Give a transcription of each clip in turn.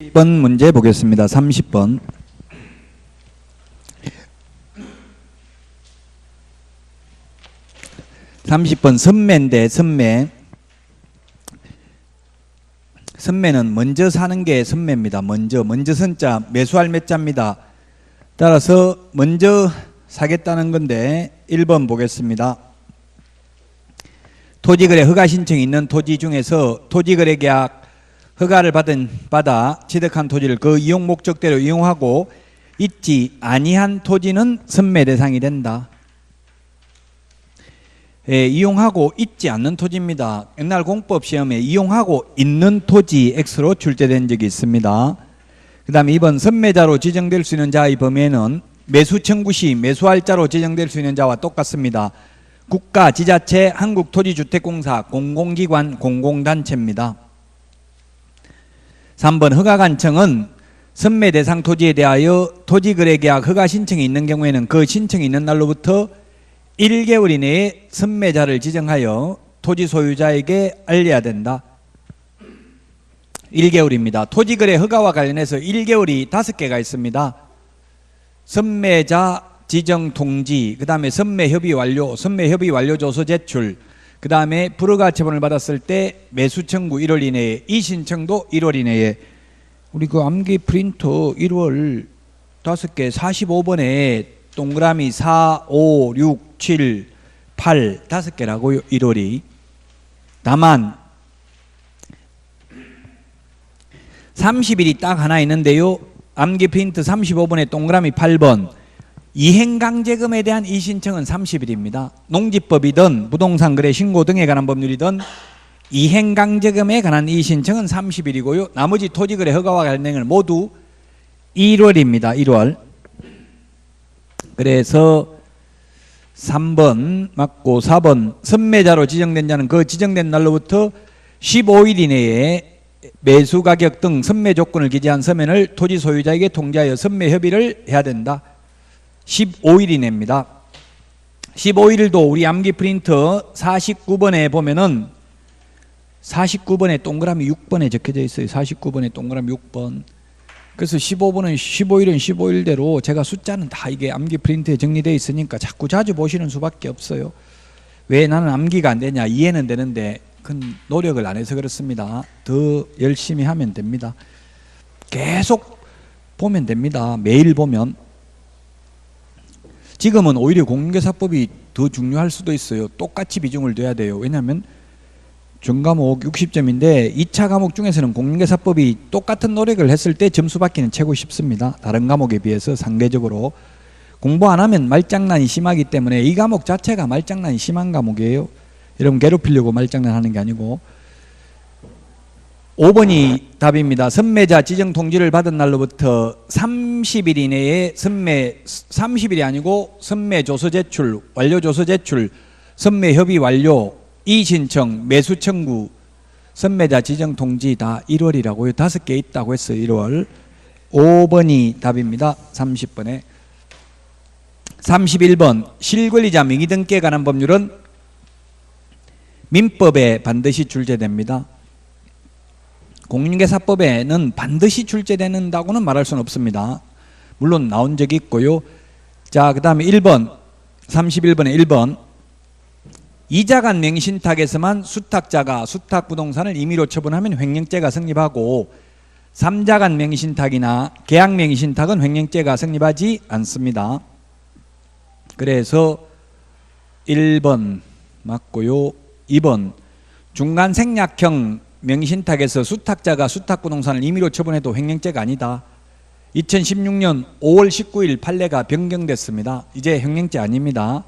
30번 문제 보겠습니다. 30번. 선매인데 선매는 먼저 사는 게 선매입니다. 먼저 선자 매수할 매자입니다. 따라서 먼저 사겠다는 건데 1번 보겠습니다. 토지거래 허가 신청이 있는 토지 중에서 토지거래 계약 허가를 받아 취득한 토지를 그 이용 목적대로 이용하고 있지 아니한 토지는 선매 대상이 된다. 이용하고 있지 않는 토지입니다. 옛날 공법 시험에 이용하고 있는 토지 X로 출제된 적이 있습니다. 그 다음에 2번 선매자로 지정될 수 있는 자의 범위에는 매수 청구 시 매수할 자로 지정될 수 있는 자와 똑같습니다. 국가, 지자체, 한국토지주택공사, 공공기관, 공공단체입니다. 3번 허가관청은 선매 대상 토지에 대하여 토지거래계약 허가 신청이 있는 경우에는 그 신청이 있는 날로부터 1개월 이내에 선매자를 지정하여 토지 소유자에게 알려야 된다. 1개월입니다. 토지거래 허가와 관련해서 1개월이 5개가 있습니다. 선매자 지정 통지, 그 다음에 선매협의 완료, 선매협의 완료 조서 제출, 그 다음에 불허가 처분을 받았을 때 매수 청구 1월 이내에, 이 신청도 1월 이내에. 우리 그 암기 프린터 1월 5개 45번에 동그라미 4, 5, 6, 7, 8 5개라고요. 1월이. 다만 30일이 딱 하나 있는데요. 암기 프린트 35번에 동그라미 8번 이행강제금에 대한 이신청은 30일입니다. 농지법이든 부동산 거래 신고 등에 관한 법률이든 이행강제금에 관한 이신청은 30일이고요. 나머지 토지거래 허가와 관련된 모두 1월입니다. 1월. 그래서 3번 맞고 4번 선매자로 지정된 자는 그 지정된 날로부터 15일 이내에 매수가격 등 선매 조건을 기재한 서면을 토지 소유자에게 통지하여 선매 협의를 해야 된다. 15일 이내입니다. 15일도 우리 암기 프린터 49번에 보면은 49번에 동그라미 6번에 적혀져 있어요. 49번에 동그라미 6번. 그래서 15번은 15일은 15일대로 제가 숫자는 다 이게 암기 프린트에 정리되어 있으니까 자꾸 자주 보시는 수밖에 없어요. 왜 나는 암기가 안 되냐? 이해는 되는데 큰 노력을 안 해서 그렇습니다. 더 열심히 하면 됩니다. 계속 보면 됩니다. 매일 보면. 지금은 오히려 공인중개사법이 더 중요할 수도 있어요. 똑같이 비중을 둬야 돼요. 왜냐하면 전과목 60점인데 2차 과목 중에서는 공인중개사법이 똑같은 노력을 했을 때 점수 받기는 최고 쉽습니다. 다른 과목에 비해서 상대적으로. 공부 안 하면 말장난이 심하기 때문에 이 과목 자체가 말장난이 심한 과목이에요. 여러분 괴롭히려고 말장난 하는 게 아니고. 5번이 답입니다. 선매자 지정 통지를 받은 날로부터 30일 이내에 30일이 아니고 선매 조서 제출, 완료 조서 제출, 선매 협의 완료, 이신청, 매수 청구, 선매자 지정 통지 다 1월이라고요. 5개 있다고 했어요. 1월. 5번이 답입니다. 30번에. 31번 실권리자 명의 등기에 관한 법률은 민법에 반드시 출제됩니다. 공인중개사법에는 반드시 출제된다고는 말할 수는 없습니다. 물론 나온 적이 있고요. 자, 그 다음에 1번 31번에 1번 이자간 명의신탁에서만 수탁자가 수탁부동산을 임의로 처분하면 횡령죄가 성립하고 3자간 명의신탁이나 계약 명의신탁은 횡령죄가 성립하지 않습니다. 그래서 1번 맞고요. 2번 중간 생략형 명의신탁에서 수탁자가 수탁부동산을 임의로 처분해도 횡령죄가 아니다. 2016년 5월 19일 판례가 변경됐습니다. 이제 횡령죄 아닙니다.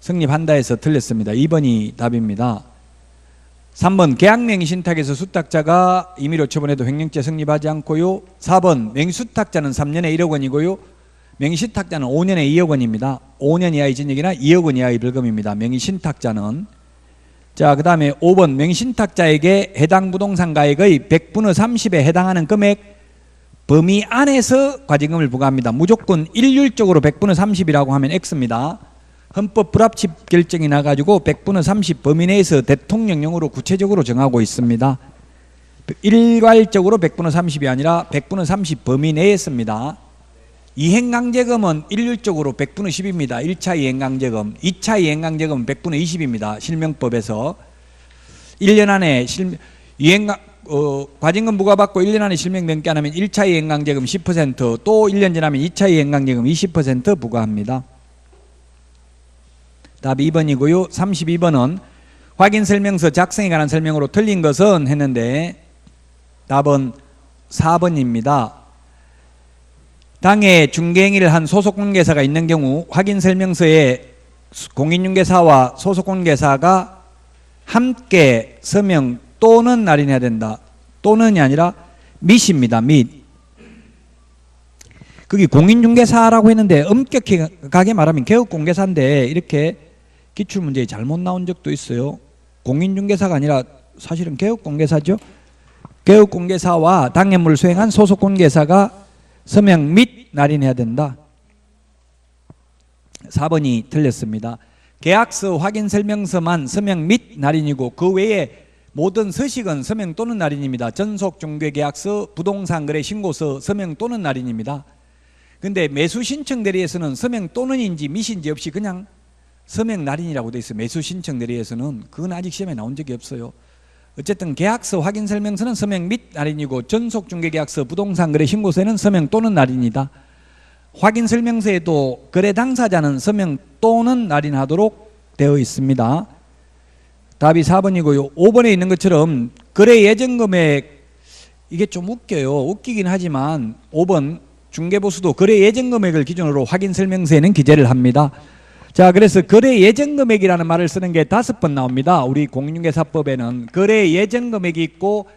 성립한다 해서 틀렸습니다. 2번이 답입니다. 3번 계약 명의신탁에서 수탁자가 임의로 처분해도 횡령죄 성립하지 않고요. 4번 명의수탁자는 3년에 1억 원이고요. 명의신탁자는 5년에 2억 원입니다. 5년 이하의 징역이나 2억 원 이하의 벌금입니다. 명의신탁자는. 자, 그 다음에 5번 명의신탁자에게 해당 부동산 가액의 100분의 30에 해당하는 금액 범위 안에서 과징금을 부과합니다. 무조건 일률적으로 100분의 30이라고 하면 X입니다. 헌법 불합치 결정이 나가지고 100분의 30 범위 내에서 대통령령으로 구체적으로 정하고 있습니다. 일괄적으로 100분의 30이 아니라 100분의 30 범위 내에 씁니다. 이행강제금은 일률적으로 100분의 10입니다. 1차 이행강제금. 2차 이행강제금은 100분의 20입니다. 실명법에서 1년 안에 과징금 부과받고 1년 안에 실명 명기 안 하면 1차 이행강제금 10%, 또 1년 지나면 2차 이행강제금 20% 부과합니다. 답 2번이고요. 32번은 확인설명서 작성에 관한 설명으로 틀린 것은 했는데 답은 4번입니다. 당해 중개행위를 한 소속공개사가 있는 경우 확인설명서에 공인중개사와 소속공개사가 함께 서명 또는 날인해야 된다. 또는이 아니라 밋입니다. 밋. 거기 공인중개사라고 했는데 엄격하게 말하면 개업공개사인데 이렇게 기출문제에 잘못 나온 적도 있어요. 공인중개사가 아니라 사실은 개업공개사죠. 개업공개사와 당해물을 수행한 소속공개사가 서명 및 날인해야 된다. 4번이 틀렸습니다. 계약서 확인설명서만 서명 및 날인이고 그 외에 모든 서식은 서명 또는 날인입니다. 전속중개계약서, 부동산거래 신고서 서명 또는 날인입니다. 근데 매수신청 대리에서는 서명 또는인지 밋인지 없이 그냥 서명 날인이라고 되어 있어요. 매수신청 대리에서는. 그건 아직 시험에 나온 적이 없어요. 어쨌든 계약서 확인설명서는 서명 및 날인이고 전속중개계약서, 부동산거래 신고서에는 서명 또는 날인이다. 확인설명서에도 거래 당사자는 서명 또는 날인하도록 되어 있습니다. 답이 4번이고요. 5번에 있는 것처럼 거래 예정금액, 이게 좀 웃겨요. 웃기긴 하지만 5번 중개보수도 거래 예정금액을 기준으로 확인설명서에는 기재를 합니다. 자, 그래서 거래 예정금액이라는 말을 쓰는 게 5번 나옵니다. 우리 공인중개사법에는 거래 예정금액이 있고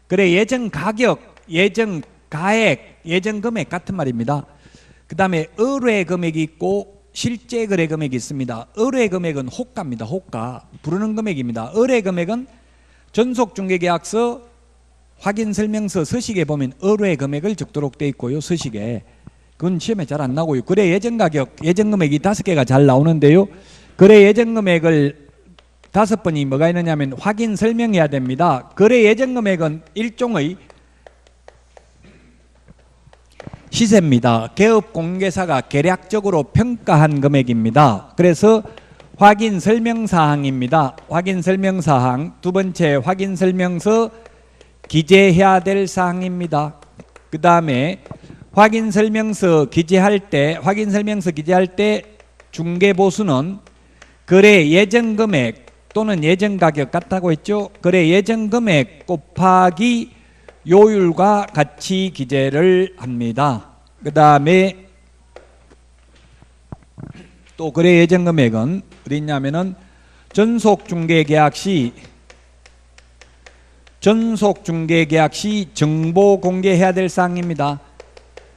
거래 예정가격, 예정가액, 예정금액 같은 말입니다. 그 다음에 의뢰금액이 있고 실제 거래 금액이 있습니다. 의뢰 금액은 호가입니다. 호가. 부르는 금액입니다. 의뢰 금액은 전속중개계약서 확인설명서 서식에 보면 의뢰 금액을 적도록 되어 있고요. 서식에. 그건 시험에 잘 안 나오고요. 거래 예정가격, 예정금액이 5개가 잘 나오는데요. 거래 예정금액을 5번이 뭐가 있느냐면 확인 설명해야 됩니다. 거래 예정금액은 일종의 시세입니다. 개업공개사가 계략적으로 평가한 금액입니다. 그래서 확인설명사항입니다. 확인설명사항. 두 번째 확인설명서 기재해야 될 사항입니다. 그 다음에 확인설명서 기재할 때 중개보수는 거래 예정금액 또는 예정가격 같다고 했죠. 거래 예정금액 곱하기 요율과 같이 기재를 합니다. 그 다음에 또 거래 예정금액은 어디 있냐면은 전속중개계약 시 정보 공개해야 될 사항입니다.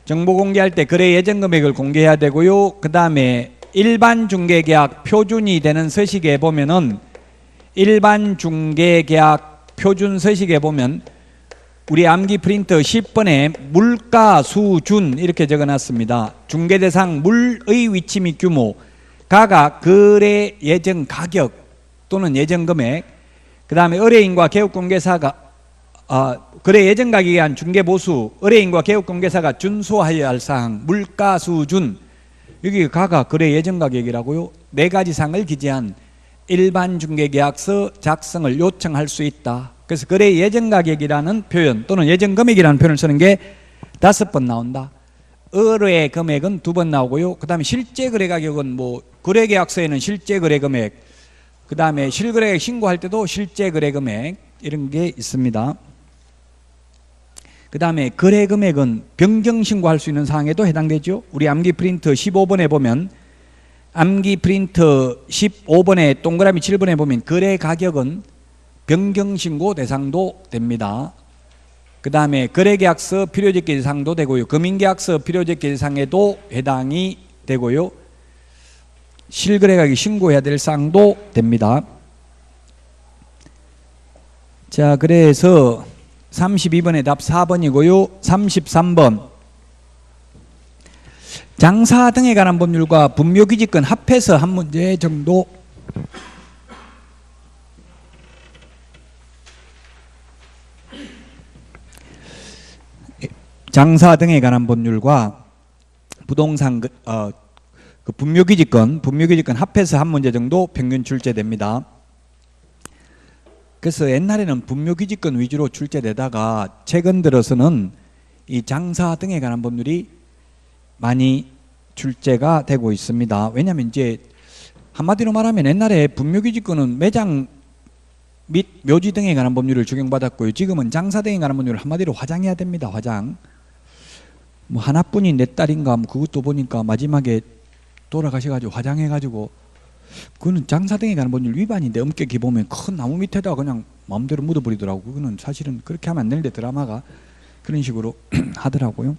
정보 공개할 때 거래 예정금액을 공개해야 되고요. 그 다음에 일반 중개계약 표준이 되는 서식에 보면은 일반 중개계약 표준 서식에 보면 우리 암기 프린터 10번에 물가 수준 이렇게 적어놨습니다. 중개대상 물의 위치 및 규모, 가가 거래 예정 가격 또는 예정 금액, 그 다음에 의뢰인과 개업공개사가 거래 예정 가격에 의한 중개보수, 의뢰인과 개업공개사가 준수하여야 할 사항, 물가 수준, 여기 가가 거래 예정 가격이라고요. 4가지 사항을 기재한 일반 중개계약서 작성을 요청할 수 있다. 그래서 거래 예정가격이라는 표현 또는 예정금액이라는 표현을 쓰는 게 5번 나온다. 의뢰 금액은 2번 나오고요. 그 다음에 실제 거래가격은 뭐 거래계약서에는 실제 거래금액, 그 다음에 실거래액 신고할 때도 실제 거래금액 이런 게 있습니다. 그 다음에 거래금액은 변경신고할 수 있는 사항에도 해당되죠. 우리 암기 프린터 15번에 보면 암기 프린터 15번에 동그라미 7번에 보면 거래가격은 변경신고 대상도 됩니다. 그 다음에 거래계약서 필요적기 대상도 되고요. 금융계약서 필요적기 대상에도 해당이 되고요. 실거래가격 신고해야 될 사항도 됩니다. 자, 그래서 32번의 답 4번이고요. 33번 장사 등에 관한 법률과 분묘기지권 합해서 한 문제 정도. 장사 등에 관한 법률과 부동산 그 분묘기지권 합해서 한 문제 정도 평균 출제됩니다. 그래서 옛날에는 분묘기지권 위주로 출제되다가 최근 들어서는 이 장사 등에 관한 법률이 많이 출제가 되고 있습니다. 왜냐하면 이제 한마디로 말하면 옛날에 분묘기지권은 매장 및 묘지 등에 관한 법률을 적용받았고요. 지금은 장사 등에 관한 법률을 한마디로 화장해야 됩니다. 화장. 뭐 하나뿐인 내 딸인가 뭐 그것도 보니까 마지막에 돌아가셔가지고 화장해가지고 그거는 장사 등에 관한 법률 위반인데 엄격히 보면 큰 나무 밑에다 그냥 마음대로 묻어버리더라고. 그거는 사실은 그렇게 하면 안 되는데 드라마가 그런 식으로 하더라고요.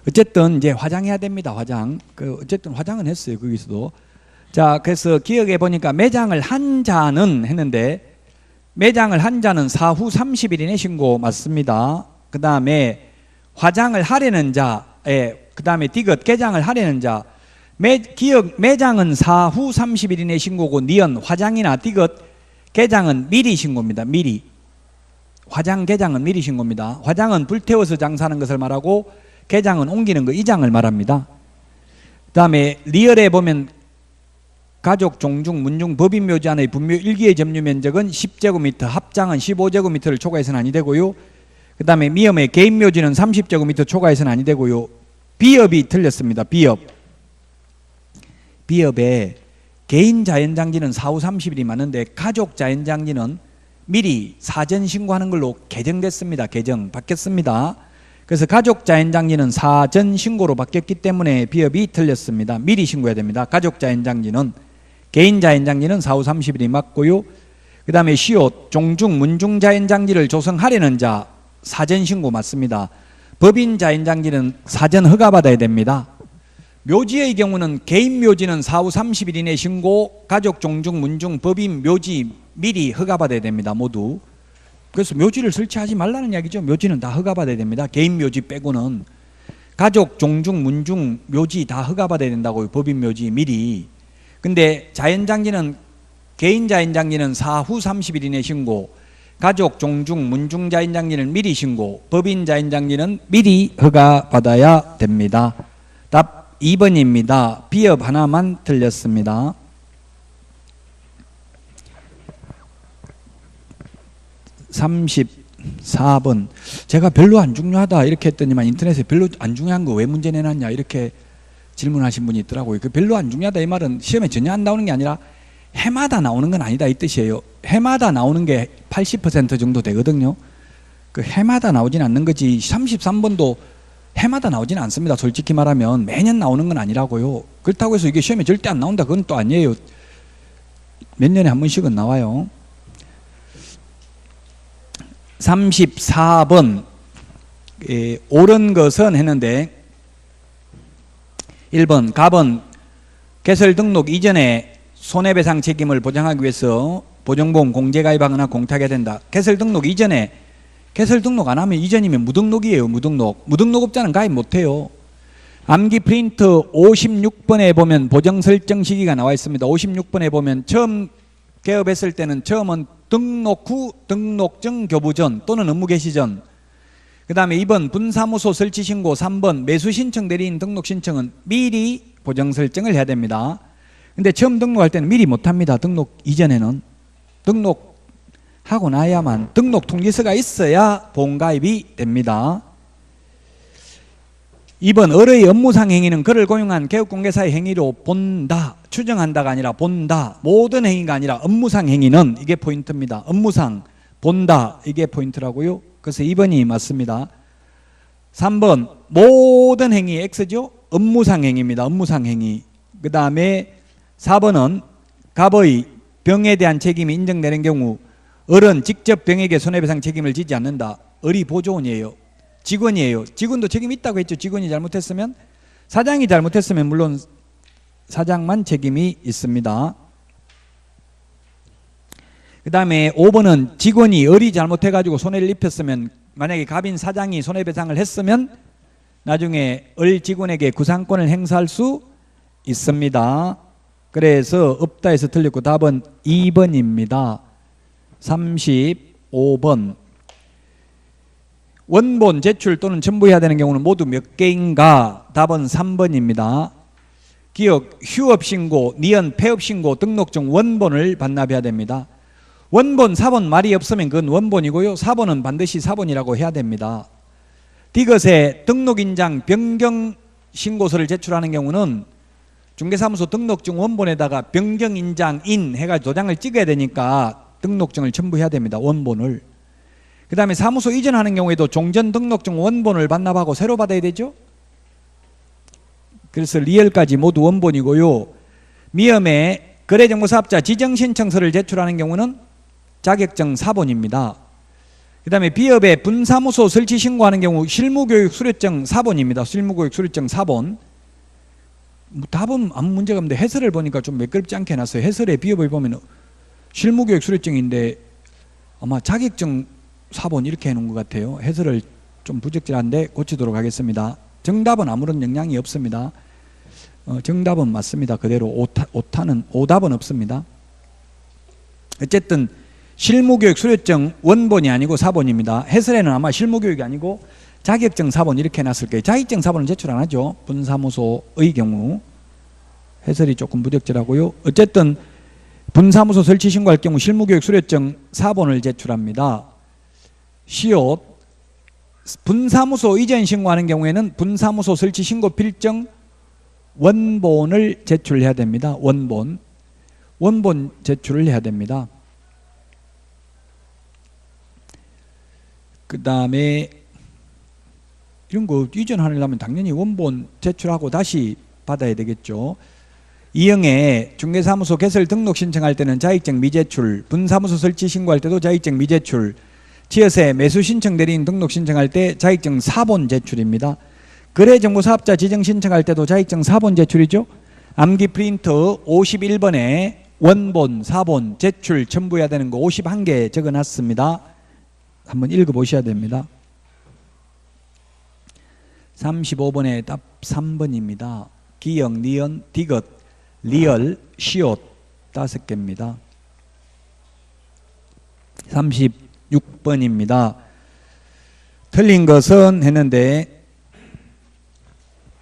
어쨌든 이제 화장해야 됩니다. 화장. 어쨌든 화장은 했어요. 거기서도. 자, 그래서 기억해 보니까 매장을 한 자는 했는데 매장을 한 자는 사후 30일 이내 신고 맞습니다. 그 다음에 화장을 하려는 자, 그 다음에 디귿 개장을 하려는 자, 매장은 사후 30일 이내 신고고 니은 화장이나 디귿 개장은 미리 신고입니다. 미리. 화장 개장은 미리 신고입니다. 화장은 불태워서 장사하는 것을 말하고 개장은 옮기는 거 이장을 말합니다. 그 다음에 리얼에 보면 가족, 종중, 문중, 법인 묘지 안의 분묘 일기의 점유 면적은 10제곱미터, 합장은 15제곱미터를 초과해서는 아니 되고요. 그 다음에 미음의 개인 묘지는 30제곱미터 초과해서는 아니 되고요. 비읍이 틀렸습니다. 비읍에 개인 자연장지는 사후 30일이 맞는데 가족 자연장지는 미리 사전 신고하는 걸로 개정됐습니다. 바뀌었습니다. 그래서 가족 자연장지는 사전 신고로 바뀌었기 때문에 비읍이 틀렸습니다. 미리 신고해야 됩니다. 가족 자연장지는. 개인 자연장지는 사후 30일이 맞고요. 그 다음에 시옷, 종중, 문중 자연장지를 조성하려는 자 사전 신고 맞습니다. 법인 자연장지는 사전 허가받아야 됩니다. 묘지의 경우는 개인 묘지는 사후 30일 이내 신고, 가족, 종중, 문중, 법인, 묘지 미리 허가받아야 됩니다. 모두. 그래서 묘지를 설치하지 말라는 이야기죠. 묘지는 다 허가받아야 됩니다. 개인 묘지 빼고는. 가족, 종중, 문중, 묘지 다 허가받아야 된다고요. 법인 묘지 미리. 근데 자연장지는 개인 자연장지는 사후 30일 이내 신고, 가족, 종중, 문중 자연장지는 미리 신고, 법인 자연장지는 미리 허가받아야 됩니다. 답 2번입니다. 비읍 하나만 틀렸습니다. 34번. 제가 별로 안 중요하다 이렇게 했더니만 인터넷에 별로 안 중요한 거 왜 문제 내놨냐 이렇게 질문하신 분이 있더라고요. 그 별로 안 중요하다 이 말은 시험에 전혀 안 나오는 게 아니라 해마다 나오는 건 아니다 이 뜻이에요. 해마다 나오는 게 80% 정도 되거든요. 그 해마다 나오진 않는 거지. 33번도 해마다 나오지는 않습니다. 솔직히 말하면 매년 나오는 건 아니라고요. 그렇다고 해서 이게 시험에 절대 안 나온다 그건 또 아니에요. 몇 년에 한 번씩은 나와요. 34번 옳은 것은 했는데 1번 갑은 개설 등록 이전에 손해배상 책임을 보장하기 위해서 보정보험 공제가입하거나 공탁해야 된다. 개설 등록 이전에 개설 등록 안 하면 이전이면 무등록이에요. 무등록업자는 가입 못해요. 암기 프린트 56번에 보면 보정 설정 시기가 나와 있습니다. 56번에 보면 처음 개업했을 때는 처음은 등록 후 등록증 교부 전 또는 업무 개시 전, 그 다음에 2번 분사무소 설치 신고, 3번 매수 신청 대리인 등록 신청은 미리 보정 설정을 해야 됩니다. 근데 처음 등록할 때는 미리 못합니다. 등록 이전에는. 등록하고 나야만 등록 통지서가 있어야 보험가입이 됩니다. 2번 을의 업무상 행위는 그를 고용한 개업공개사의 행위로 본다. 추정한다가 아니라 본다. 모든 행위가 아니라 업무상 행위는 이게 포인트입니다. 업무상 본다 이게 포인트라고요. 그래서 2번이 맞습니다. 3번 모든 행위 X죠. 업무상 행위입니다. 업무상 행위. 그 다음에 4번은 갑의 병에 대한 책임이 인정되는 경우 을은 직접 병에게 손해배상 책임을 지지 않는다. 을이 보조원이에요. 직원이에요. 직원도 책임이 있다고 했죠. 직원이 잘못했으면. 사장이 잘못했으면 물론 사장만 책임이 있습니다. 그 다음에 5번은 직원이 을이 잘못해가지고 손해를 입혔으면, 만약에 갑인 사장이 손해배상을 했으면 나중에 을 직원에게 구상권을 행사할 수 있습니다. 그래서 없다 해서 틀렸고 답은 2번입니다. 35번 원본 제출 또는 첨부해야 되는 경우는 모두 몇 개인가? 답은 3번입니다. 기억, 휴업신고, 니은, 폐업신고, 등록증 원본을 반납해야 됩니다. 원본, 4번 말이 없으면 그건 원본이고요. 4번은 반드시 4번이라고 해야 됩니다. 디귿에 등록인장 변경신고서를 제출하는 경우는 중개사무소 등록증 원본에다가 변경인장인 해가지고 도장을 찍어야 되니까 등록증을 첨부해야 됩니다. 원본을. 그 다음에 사무소 이전하는 경우에도 종전 등록증 원본을 반납하고 새로 받아야 되죠. 그래서 리얼까지 모두 원본이고요. 미음에 거래정보사업자 지정신청서를 제출하는 경우는 자격증 4번입니다. 그 다음에 비업에 분사무소 설치 신고하는 경우 실무교육 수료증 4번입니다. 실무교육 수료증 4번. 답은 아무 문제가 없는데 해설을 보니까 좀 매끄럽지 않게 해놨어요. 해설에 비업을 보면 실무교육 수료증인데 아마 자격증 4번 이렇게 해놓은 것 같아요. 해설을 좀 부적절한데 고치도록 하겠습니다. 정답은 아무런 영향이 없습니다. 정답은 맞습니다. 그대로 오답은 없습니다. 어쨌든 실무교육 수료증 원본이 아니고 4번입니다. 해설에는 아마 실무교육이 아니고 자격증 4번 이렇게 해놨을 거예요. 자격증 4번은 제출 안 하죠. 분사무소의 경우. 해설이 조금 부적절하고요. 어쨌든 분사무소 설치 신고할 경우 실무교육 수료증 4번을 제출합니다. 시옷 분사무소 이전 신고하는 경우에는 분사무소 설치 신고 필정 원본을 제출해야 됩니다. 원본 제출을 해야 됩니다. 그 다음에 이런 거 이전하려면 당연히 원본 제출하고 다시 받아야 되겠죠. 이형에 중개사무소 개설 등록 신청할 때는 자격증 미제출, 분사무소 설치 신고할 때도 자격증 미제출, 지어세 매수 신청 대리인 등록 신청할 때 자격증 4번 제출입니다. 거래정보사업자 지정 신청할 때도 자격증 4번 제출이죠. 암기 프린트 51번에 원본 4번 제출 첨부해야 되는 거 51개 적어놨습니다. 한번 읽어보셔야 됩니다. 35번에 답 3번입니다. 기역, 니은, 디귿, 리얼, 시옷 5개입니다. 36번입니다. 틀린 것은 했는데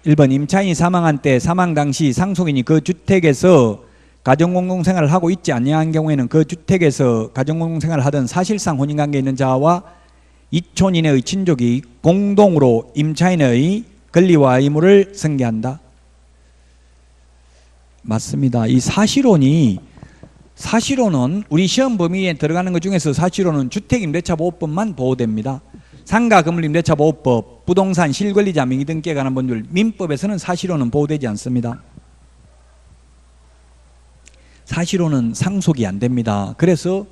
1번 임차인이 사망한 때 사망 당시 상속인이 그 주택에서 가정공동생활을 하고 있지 아니한 경우에는 그 주택에서 가정공동생활을 하던 사실상 혼인관계에 있는 자와 이촌 이내의 친족이 공동으로 임차인의 권리와 의무를 승계한다. 맞습니다. 이 사실혼은 우리 시험 범위에 들어가는 것 중에서 사실혼은 주택임대차보호법만 보호됩니다. 상가건물임대차보호법, 부동산 실권리자 명의등기에 관한 법률, 민법에서는 사실혼은 보호되지 않습니다. 사실혼은 상속이 안 됩니다. 그래서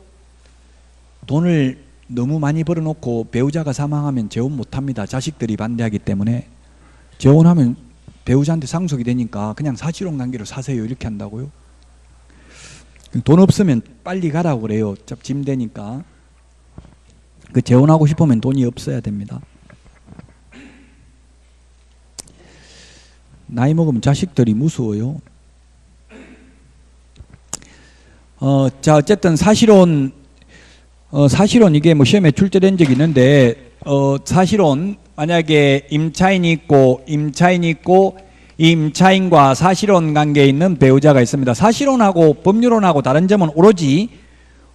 돈을 너무 많이 벌어놓고 배우자가 사망하면 재혼 못합니다. 자식들이 반대하기 때문에. 재혼하면 배우자한테 상속이 되니까 그냥 사실혼 관계로 사세요 이렇게 한다고요. 돈 없으면 빨리 가라고 그래요. 짐 되니까. 그 재혼하고 싶으면 돈이 없어야 됩니다. 나이 먹으면 자식들이 무서워요. 자, 어쨌든 사실혼 이게 뭐 시험에 출제된 적이 있는데, 사실혼, 만약에 임차인이 있고, 이 임차인과 사실혼 관계에 있는 배우자가 있습니다. 사실혼하고 법률혼하고 다른 점은 오로지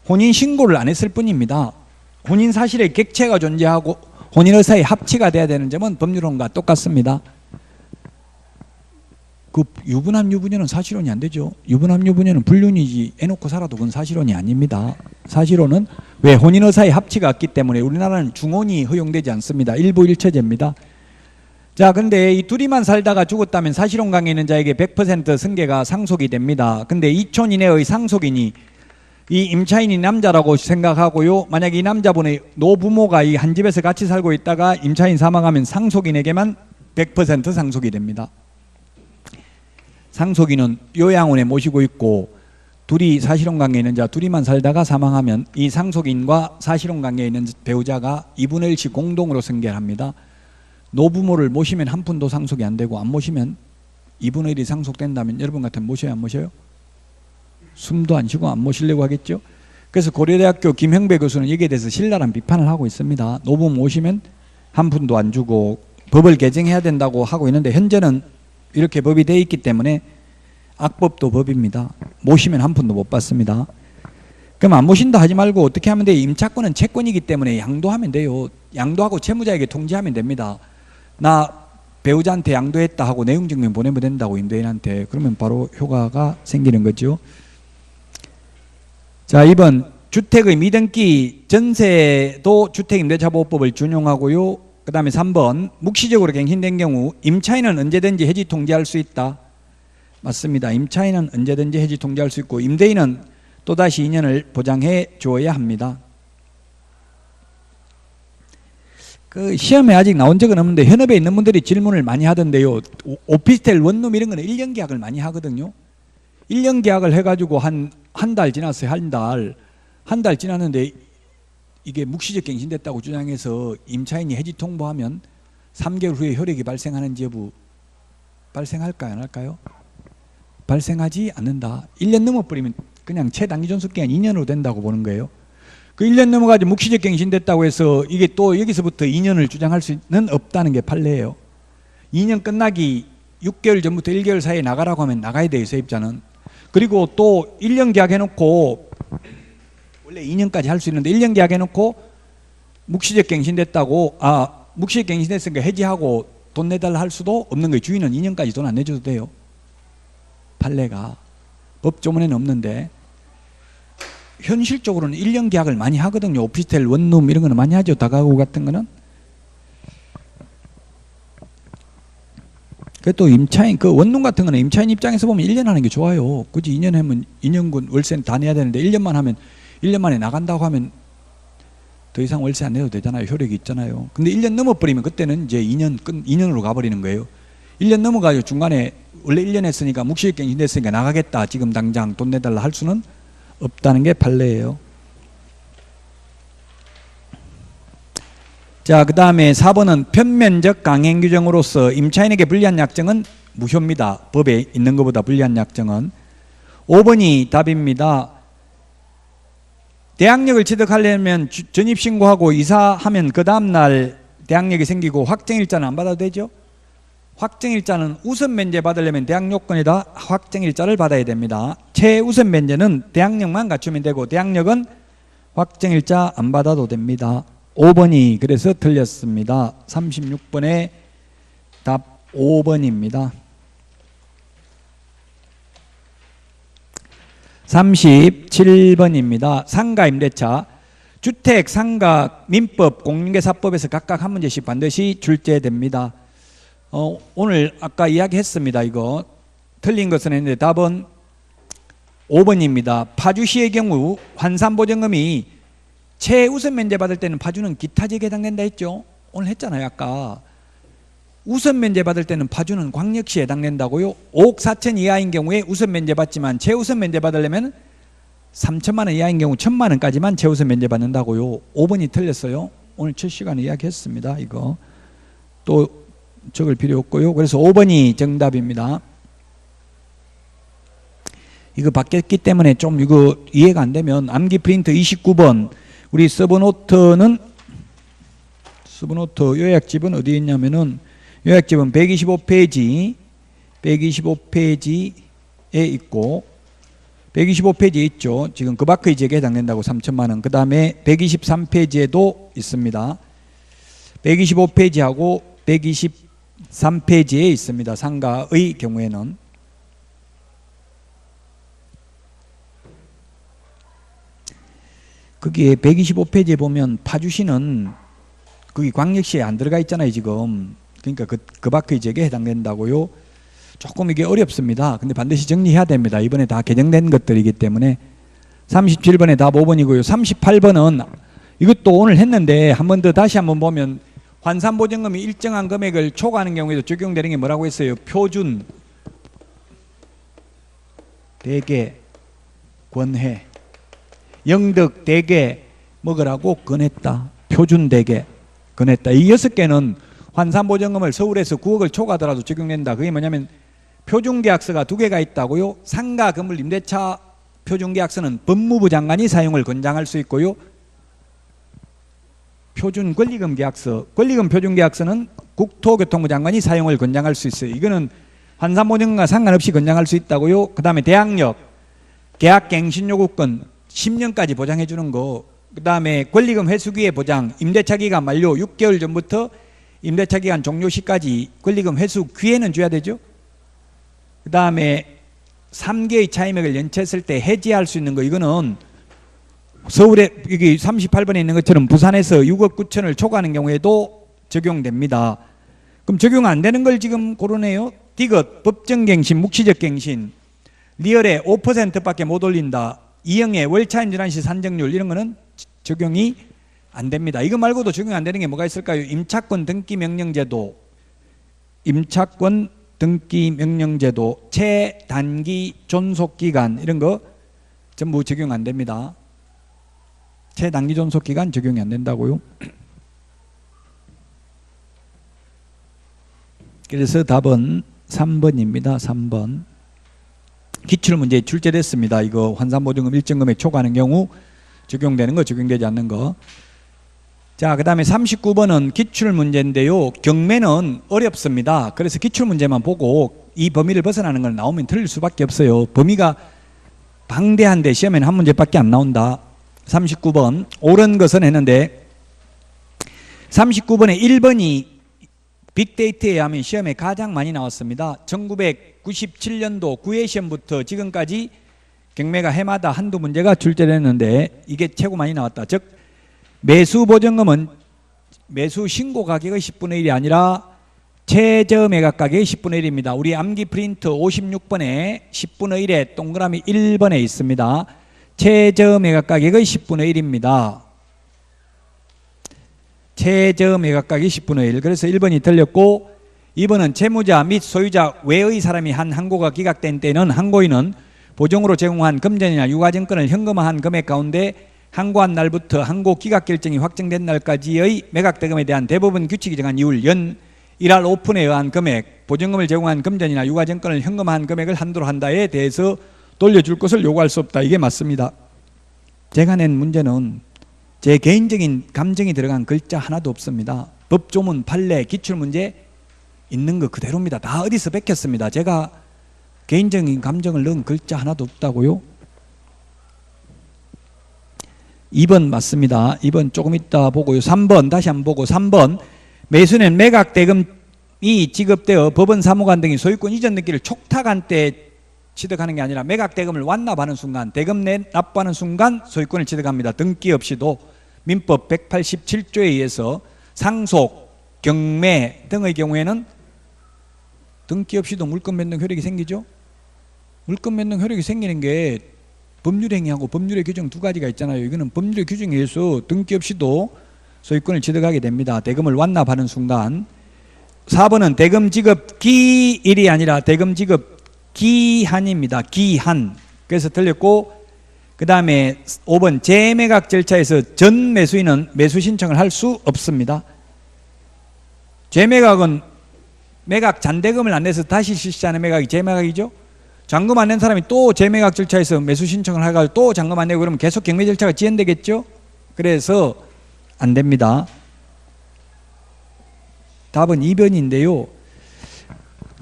혼인신고를 안 했을 뿐입니다. 혼인사실의 객체가 존재하고 혼인의사의 합치가 돼야 되는 점은 법률혼과 똑같습니다. 그 유부남 유부녀는 사실혼이 안 되죠. 유부남 유부녀는 불륜이지 애놓고 살아도 그건 사실혼이 아닙니다. 사실혼은 왜 혼인의사의 합치가 없기 때문에 우리나라는 중혼이 허용되지 않습니다. 일부일처제입니다. 자, 근데 이 둘이만 살다가 죽었다면 사실혼 관계에 있는 자에게 100% 승계가 상속이 됩니다. 근데 이촌 이내의 상속인이 이 임차인이 남자라고 생각하고요. 만약에 이 남자분의 노부모가 이 한 집에서 같이 살고 있다가 임차인 사망하면 상속인에게만 100% 상속이 됩니다. 상속인은 요양원에 모시고 있고 둘이 사실혼 관계에 있는 자 둘이만 살다가 사망하면 이 상속인과 사실혼 관계에 있는 배우자가 2분의 1씩 공동으로 승계합니다. 노부모를 모시면 한 푼도 상속이 안 되고 안 모시면 2분의 1이 상속된다면 여러분 같으면 모셔요 안 모셔요? 숨도 안 쉬고 안 모시려고 하겠죠? 그래서 고려대학교 김형배 교수는 여기에 대해서 신랄한 비판을 하고 있습니다. 노부모 모시면 한 푼도 안 주고 법을 개정해야 된다고 하고 있는데 현재는 이렇게 법이 되어 있기 때문에 악법도 법입니다. 모시면 한 푼도 못 받습니다. 그럼 안 모신다 하지 말고 어떻게 하면 돼요? 임차권은 채권이기 때문에 양도하면 돼요. 양도하고 채무자에게 통지하면 됩니다. 나 배우자한테 양도했다 하고 내용증명 보내면 된다고 임대인한테. 그러면 바로 효과가 생기는 거죠. 자, 2번 주택의 미등기 전세도 주택임대차보호법을 준용하고요. 그 다음에 3번 묵시적으로 갱신된 경우 임차인은 언제든지 해지 통지할 수 있다. 맞습니다. 임차인은 언제든지 해지 통지할 수 있고 임대인은 또다시 2년을 보장해 주어야 합니다. 그 시험에 아직 나온 적은 없는데 현업에 있는 분들이 질문을 많이 하던데요. 오피스텔 원룸 이런 거는 1년 계약을 많이 하거든요. 1년 계약을 해가지고 한 달 지났어요. 한 달 지났는데 이게 묵시적 갱신됐다고 주장해서 임차인이 해지 통보하면 3개월 후에 효력이 발생하는지 여부 발생할까요? 안 할까요? 발생하지 않는다. 1년 넘어버리면 그냥 최단기 존속기간 2년으로 된다고 보는 거예요. 그 1년 넘어가지고 묵시적 갱신됐다고 해서 이게 또 여기서부터 2년을 주장할 수는 없다는 게 판례예요. 2년 끝나기 6개월 전부터 1개월 사이에 나가라고 하면 나가야 돼요. 세입자는. 그리고 또 1년 계약해놓고 원래 2년까지 할 수 있는데 1년 계약해놓고 묵시적 갱신됐다고 묵시적 갱신됐으니까 해지하고 돈 내달라 할 수도 없는 거예요. 주인은 2년까지 돈 안 내줘도 돼요. 판례가 법조문에는 없는데 현실적으로는 1년 계약을 많이 하거든요. 오피스텔 원룸 이런 거는 많이 하죠. 다가구 같은 거는. 또 임차인 그 원룸 같은 거는 임차인 입장에서 보면 1년 하는 게 좋아요. 굳이 2년 하면 2년군 월세는 다 내야 되는데 1년만 하면 1년 만에 나간다고 하면 더 이상 월세 안 내도 되잖아요. 효력이 있잖아요. 근데 1년 넘어버리면 그때는 이제 2년으로 가버리는 거예요. 1년 넘어가지고 중간에 원래 1년 했으니까 묵시적 갱신됐으니까 나가겠다. 지금 당장 돈 내달라 할 수는 없다는 게 판례예요. 자, 그 다음에 4번은 편면적 강행 규정으로서 임차인에게 불리한 약정은 무효입니다. 법에 있는 것보다 불리한 약정은. 5번이 답입니다. 대항력을 취득하려면 전입신고하고 이사하면 그 다음날 대항력이 생기고 확정일자는 안 받아도 되죠? 확정일자는 우선 면제 받으려면 대항요건에다 확정일자를 받아야 됩니다. 최우선 면제는 대항력만 갖추면 되고 대항력은 확정일자 안 받아도 됩니다. 5번이 그래서 틀렸습니다. 36번의 답 5번입니다. 37번입니다. 상가 임대차. 주택, 상가, 민법, 공인중개사법에서 각각 한 문제씩 반드시 출제됩니다. 오늘 아까 이야기했습니다. 이거 틀린 것은 했는데 답은 5번입니다. 파주시의 경우 환산보증금이 최우선 면제 받을 때는 파주는 기타지역에 해당된다 했죠. 오늘 했잖아요. 아까 우선 면제 받을 때는 파주는 광역시에 해당된다고요. 5억 4천 이하인 경우에 우선 면제 받지만 최우선 면제 받으려면 3천만 원 이하인 경우 1,000만 원까지만 최우선 면제 받는다고요. 5번이 틀렸어요. 오늘 첫 시간에 이야기했습니다. 이거 또 적을 필요 없고요. 그래서 5번이 정답입니다. 이거 바뀌었기 때문에 좀 이거 이해가 안 되면 암기 프린트 29번 우리 서브노트는 요약집은 어디에 있냐면은 요약집은 125페이지에 있고 125페이지에 있죠. 지금 그 밖의 지역에 해당된다고 3천만 원. 그 다음에 123페이지에도 있습니다. 125페이지하고 123페이지에 있습니다. 상가의 경우에는. 거기에 125페이지에 보면 파주시는 거기 광역시에 안 들어가 있잖아요. 지금. 그러니까 그 밖의 지역에 해당된다고요. 조금 이게 어렵습니다. 근데 반드시 정리해야 됩니다. 이번에 다 개정된 것들이기 때문에. 37번에 답 5번이고요. 38번은 이것도 오늘 했는데 한 번 더 다시 한번 보면 환산보증금이 일정한 금액을 초과하는 경우에도 적용되는 게 뭐라고 했어요? 표준, 대개, 권해, 영득, 대개 먹으라고 권했다. 표준, 대개, 권했다. 이 6개는 환산보증금을 서울에서 9억을 초과하더라도 적용된다. 그게 뭐냐면 표준계약서가 2개가 있다고요. 상가, 건물, 임대차 표준계약서는 법무부 장관이 사용을 권장할 수 있고요. 표준 권리금 계약서, 권리금 표준 계약서는 국토교통부 장관이 사용을 권장할 수 있어요. 이거는 환산보증금과 상관없이 권장할 수 있다고요. 그 다음에 대항력, 계약갱신 요구권 10년까지 보장해 주는 거, 그 다음에 권리금 회수기의 보장, 임대차 기간 만료 6개월 전부터 임대차 기간 종료 시까지 권리금 회수 기회는 줘야 되죠. 그 다음에 3개의 차임액을 연체했을 때 해지할 수 있는 거, 이거는 서울에 여기 38번에 있는 것처럼 부산에서 6억 9천을 초과하는 경우에도 적용됩니다. 그럼 적용 안 되는 걸 지금 고르네요. 디귿, 법정갱신, 묵시적 갱신, 리얼에 5%밖에 못 올린다. 이형의 월차임 질환시 산정률, 이런 거는 적용이 안 됩니다. 이거 말고도 적용 안 되는 게 뭐가 있을까요? 임차권 등기 명령제도, 임차권 등기 명령제도, 최단기 존속기간, 이런 거 전부 적용 안 됩니다. 최단기 존속기간 적용이 안 된다고요. 그래서 답은 3번입니다. 3번. 기출문제 출제됐습니다. 이거 환산보증금 일정 금액 초과하는 경우 적용되는 거, 적용되지 않는 거. 자, 그 다음에 39번은 기출문제인데요. 경매는 어렵습니다. 그래서 기출문제만 보고 이 범위를 벗어나는 걸 나오면 틀릴 수밖에 없어요. 범위가 방대한데 시험에는 한 문제밖에 안 나온다. 39번 옳은 것은 했는데 39번에 1번이 빅데이터에 하면 시험에 가장 많이 나왔습니다. 1997년도 9회 시험부터 지금까지 경매가 해마다 한두 문제가 출제됐는데 이게 최고 많이 나왔다. 즉 매수보증금은 매수 신고 가격의 10분의 1이 아니라 최저 매각 가격의 10분의 1입니다. 우리 암기 프린트 56번에 10분의 1에 동그라미 1번에 있습니다. 최저 매각 가격의 10분의 1입니다. 최저 매각 가격이 10분의 1. 그래서 1번이 틀렸고 2번은 채무자 및 소유자 외의 사람이 한 항고가 기각된 때는 항고인은 보증으로 제공한 금전이나 유가증권을 현금화한 금액 가운데 항고한 날부터 항고 기각 결정이 확정된 날까지의 매각대금에 대한 대법원 규칙이 정한 이율 연 1할 오픈에 의한 금액, 보증금을 제공한 금전이나 유가증권을 현금화한 금액을 한도로 한다에 대해서 돌려줄 것을 요구할 수 없다. 이게 맞습니다. 제가 낸 문제는 제 개인적인 감정이 들어간 글자 하나도 없습니다. 법조문, 판례, 기출문제 있는 거 그대로입니다. 다 어디서 뺏겼습니다. 제가 개인적인 감정을 넣은 글자 하나도 없다고요. 2번 맞습니다. 2번 조금 이따 보고요. 3번 다시 한번 보고 3번 매수는 매각대금이 지급되어 법원 사무관 등이 소유권 이전 등기를 촉탁한 때 취득하는 게 아니라 매각대금을 완납하는 순간, 대금 납부하는 순간 소유권을 취득합니다. 등기 없이도 민법 187조에 의해서 상속, 경매 등의 경우에는 등기 없이도 물권 변동 효력이 생기죠. 물권 변동 효력이 생기는 게 법률행위하고 법률의 규정 두 가지가 있잖아요. 이거는 법률의 규정에 의해서 등기 없이도 소유권을 취득하게 됩니다. 대금을 완납하는 순간. 4번은 대금 지급 기일이 아니라 대금 지급 기한입니다. 기한. 그래서 틀렸고, 그 다음에 5번 재매각 절차에서 전 매수인은 매수 신청을 할 수 없습니다. 재매각은 매각 잔대금을 안 내서 다시 실시하는 매각이 재매각이죠. 잔금 안 낸 사람이 또 재매각 절차에서 매수 신청을 해가지고 또 잔금 안 내고 그러면 계속 경매 절차가 지연되겠죠. 그래서 안 됩니다. 답은 2번인데요.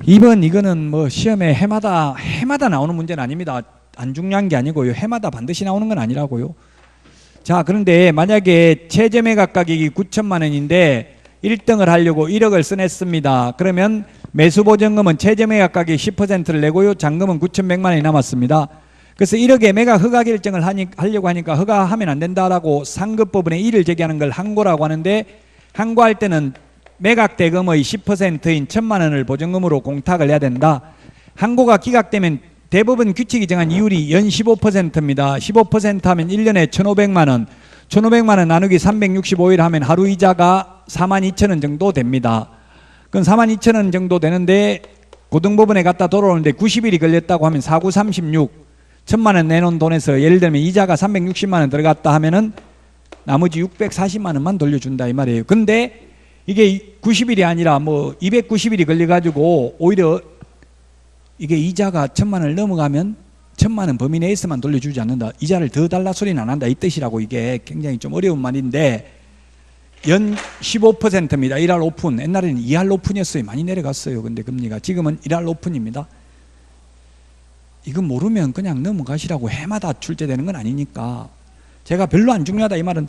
2번 이거는 뭐 시험에 해마다 나오는 문제는 아닙니다. 안 중요한 게 아니고요. 해마다 반드시 나오는 건 아니라고요. 자, 그런데 만약에 최저 매각 가격이 9천만 원인데 1등을 하려고 1억을 써냈습니다. 그러면 매수보증금은 최저 매각 가격 10%를 내고요. 잔금은 9,100만 원이 남았습니다. 그래서 1억에 매각 허가 결정을 하려고 하니까 허가하면 안 된다라고 상급법원에 이의를 제기하는 걸 항고라고 하는데, 항고할 때는 매각 대금의 10%인 1,000만 원을 보증금으로 공탁을 해야 된다. 항고가 기각되면 대법원 규칙이 정한 이율이 연 15%입니다. 15% 하면 1년에 1,500만 원. 1,500만 원 나누기 365일 하면 하루 이자가 42,000원 정도 됩니다. 그럼 42,000원 정도 되는데 고등법원에 갔다 돌아오는데 90일이 걸렸다고 하면 4936 1,000만 원 내놓은 돈에서 예를 들면 이자가 360만 원 들어갔다 하면은 나머지 640만 원만 돌려준다 이 말이에요. 근데 이게 90일이 아니라 뭐 290일이 걸려가지고 오히려 이게 이자가 1,000만 원을 넘어가면 1,000만 원 범위 내에서만 돌려주지 않는다. 이자를 더 달라 소리는 안 한다 이 뜻이라고. 이게 굉장히 좀 어려운 말인데 연 15%입니다. 1할 오픈. 옛날에는 2할 오픈이었어요. 많이 내려갔어요. 근데 금리가 지금은 1할 오픈입니다. 이거 모르면 그냥 넘어가시라고. 해마다 출제되는 건 아니니까. 제가 별로 안 중요하다 이 말은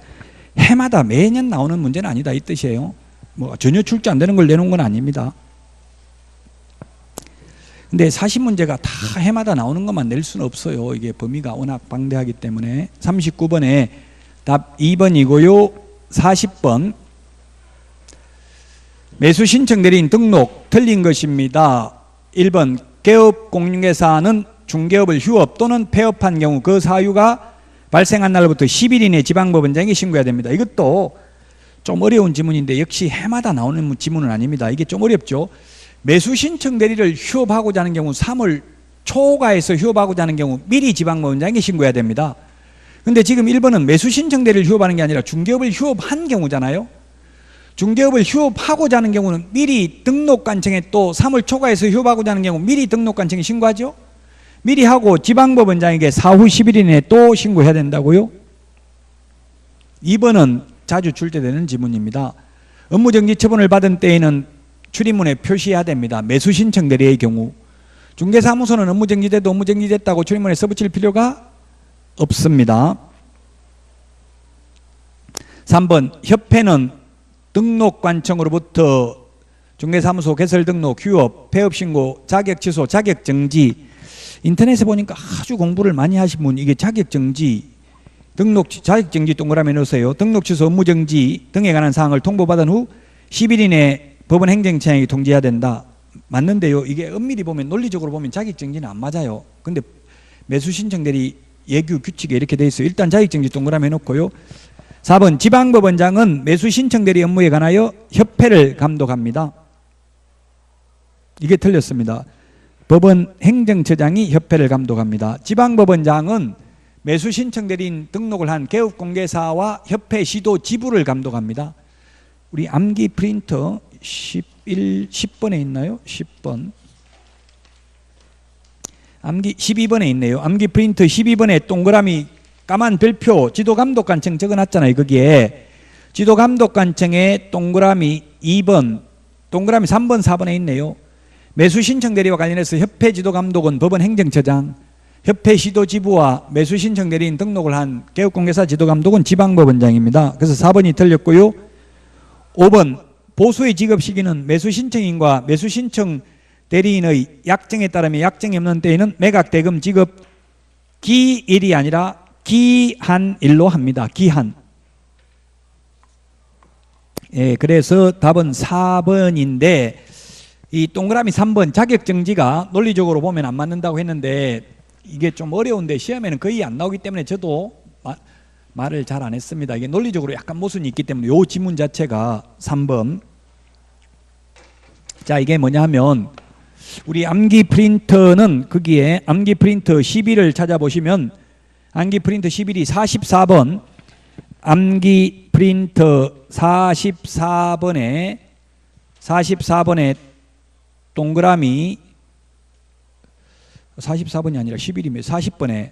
해마다 매년 나오는 문제는 아니다 이 뜻이에요. 뭐 전혀 출제 안 되는 걸 내놓은 건 아닙니다. 근데 40문제가 다 해마다 나오는 것만 낼 수는 없어요. 이게 범위가 워낙 방대하기 때문에. 39번에 답 2번이고요. 40번 매수 신청 내린 등록 틀린 것입니다. 1번 개업 공인중개사는 중개업을 휴업 또는 폐업한 경우 그 사유가 발생한 날부터 10일 이내 지방법원장에 신고해야 됩니다. 이것도 좀 어려운 지문인데 역시 해마다 나오는 지문은 아닙니다. 이게 좀 어렵죠. 매수 신청 대리를 휴업하고자 하는 경우 3월 초과해서 휴업하고자 하는 경우 미리 지방법원장에 신고해야 됩니다. 근데 지금 1번은 매수 신청 대리를 휴업하는 게 아니라 중개업을 휴업한 경우잖아요. 중개업을 휴업하고자 하는 경우는 미리 등록관청에 또 3월 초과해서 휴업하고자 하는 경우 미리 등록관청에 신고하죠. 미리 하고 지방법원장에게 사후 10일 이내에 또 신고해야 된다고요. 2번은 자주 출제되는 지문입니다. 업무정지 처분을 받은 때에는 출입문에 표시해야 됩니다. 매수 신청 대리의 경우. 중개사무소는 업무정지돼도 업무정지됐다고 출입문에 써붙일 필요가 없습니다. 3번 협회는 등록관청으로부터 중개사무소 개설등록, 휴업, 폐업신고, 자격취소, 자격정지. 인터넷에 보니까 아주 공부를 많이 하신 분 이게 자격정지, 등록, 자격정지 동그라미 넣으세요. 등록취소, 업무정지 등에 관한 사항을 통보받은 후 10일 이내 법원 행정처장이 통지해야 된다. 맞는데요. 이게 엄밀히 보면 논리적으로 보면 자격정지는 안 맞아요. 근데 매수신청대리 예규 규칙에 이렇게 돼 있어요. 일단 자격정지 동그라미 해놓고요. 4번 지방법원장은 매수신청대리 업무에 관하여 협회를 감독합니다. 이게 틀렸습니다. 법원 행정처장이 협회를 감독합니다. 지방법원장은 매수신청대리인 등록을 한 개업공개사와 협회 시도 지부를 감독합니다. 우리 암기 프린터 10번에 있나요? 10번. 암기 12번에 있네요. 암기 프린터 12번에 동그라미 까만 별표 지도감독관청 적어놨잖아요. 거기에 지도감독관청에 동그라미 2번, 동그라미 3번, 4번에 있네요. 매수신청대리와 관련해서 협회 지도감독은 법원 행정처장, 협회 시도지부와 매수신청대리인 등록을 한 개업공개사 지도감독은 지방법원장입니다. 그래서 4번이 틀렸고요. 5번 보수의 지급 시기는 매수신청인과 매수신청 대리인의 약정에 따르면 약정이 없는 때에는 매각대금 지급 기일이 아니라 기한일로 합니다. 기한. 예, 그래서 답은 4번인데 이 동그라미 3번 자격정지가 논리적으로 보면 안 맞는다고 했는데 이게 좀 어려운데 시험에는 거의 안 나오기 때문에 저도 말을 잘 안 했습니다. 이게 논리적으로 약간 모순이 있기 때문에 이 지문 자체가 3번. 자, 이게 뭐냐 하면 우리 암기 프린터는 거기에 암기 프린터 11을 찾아보시면 암기 프린터 11이 44번 암기 프린터 44번에 동그라미 44번이 아니라 11이면 40번에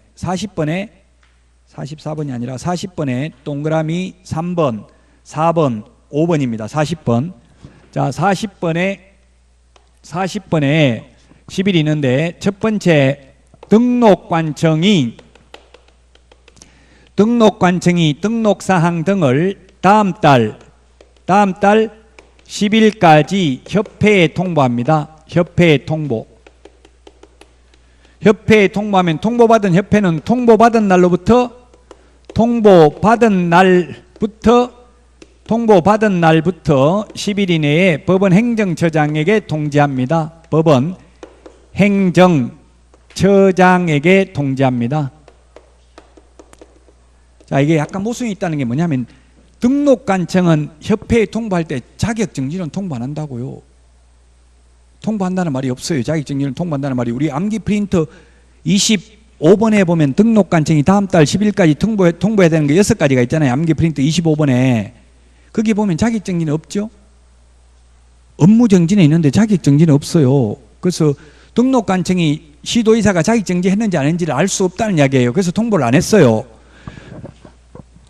44번이 아니라 40번에 동그라미 3번, 4번, 5번입니다. 40번. 자, 40번에 10일이 있는데 첫 번째 등록관청이 등록사항 등을 다음 달 10일까지 협회에 통보합니다. 협회에 통보. 협회에 통보하면 통보받은 협회는 통보받은 날부터 10일 이내에 법원 행정처장에게 통지합니다. 법원 행정처장에게 통지합니다. 자, 이게 약간 모순이 있다는 게 뭐냐면 등록관청은 협회에 통보할 때 자격정지는 통보 안 한다고요. 통보한다는 말이 없어요. 자격정지는 통보한다는 말이. 우리 암기 프린터 25번에 보면 등록관청이 다음 달 10일까지 통보해야 되는 게 6가지가 있잖아요. 암기 프린터 25번에. 거기 보면 자격정지는 없죠. 업무정지는 있는데 자격정지는 없어요. 그래서 등록관청이 시도의사가 자격정지 했는지 안 했는지를 알 수 없다는 이야기예요. 그래서 통보를 안 했어요.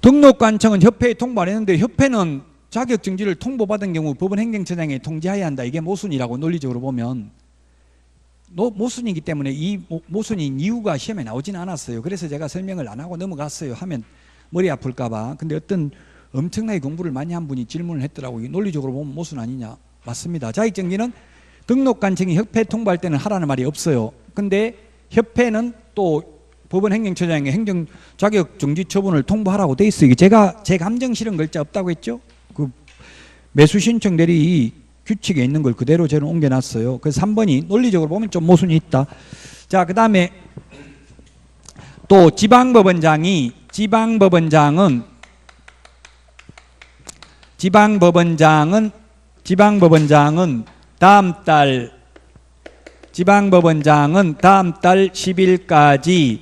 등록관청은 협회에 통보 안 했는데 협회는 자격증지를 통보받은 경우 법원 행정처장에 통지해야 한다. 이게 모순이라고 논리적으로 보면 모순이기 때문에 이 모순인 이유가 시험에 나오지는 않았어요. 그래서 제가 설명을 안 하고 넘어갔어요. 하면 머리 아플까 봐. 근데 어떤 엄청나게 공부를 많이 한 분이 질문을 했더라고요. 논리적으로 보면 모순 아니냐. 맞습니다. 자격증지는 등록관청이 협회 통보할 때는 하라는 말이 없어요. 근데 협회는 또 법원 행정처장에게 행정 자격정지 처분을 통보하라고 돼 있어요. 제가 제 감정 실은 글자 없다고 했죠. 그 매수 신청 대리 규칙에 있는 걸 그대로 저는 옮겨놨어요. 그래서 3번이 논리적으로 보면 좀 모순이 있다. 자, 그 다음에 또 지방법원장은 다음 달 10일까지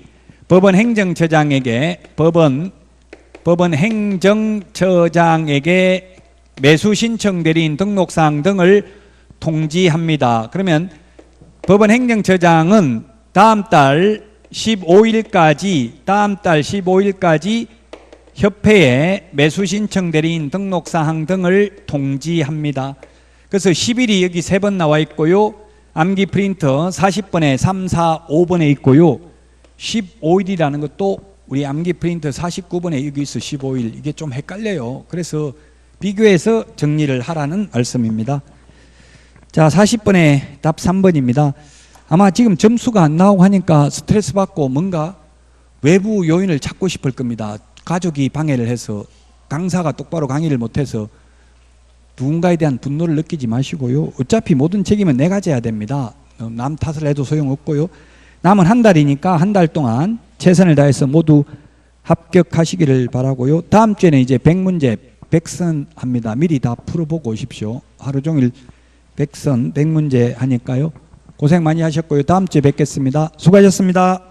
법원 행정처장에게 매수 신청 대리인 등록사항 등을 통지합니다. 그러면 법원 행정처장은 다음 달 15일까지 협회에 매수 신청 대리인 등록사항 등을 통지합니다. 그래서 10일이 여기 3번 나와 있고요. 암기 프린터 40번에 3, 4, 5번에 있고요. 15일이라는 것도 우리 암기 프린터 49번에 여기 있어 15일. 이게 좀 헷갈려요. 그래서 비교해서 정리를 하라는 말씀입니다. 자, 40번에 답 3번입니다. 아마 지금 점수가 안 나오고 하니까 스트레스 받고 뭔가 외부 요인을 찾고 싶을 겁니다. 가족이 방해를 해서, 강사가 똑바로 강의를 못해서 누군가에 대한 분노를 느끼지 마시고요. 어차피 모든 책임은 내가 져야 됩니다. 남 탓을 해도 소용없고요. 남은 한 달이니까 한 달 동안 최선을 다해서 모두 합격하시기를 바라고요. 다음 주에는 이제 100문제 100선 합니다. 미리 다 풀어보고 오십시오. 하루 종일 100선 100문제 하니까요. 고생 많이 하셨고요. 다음 주에 뵙겠습니다. 수고하셨습니다.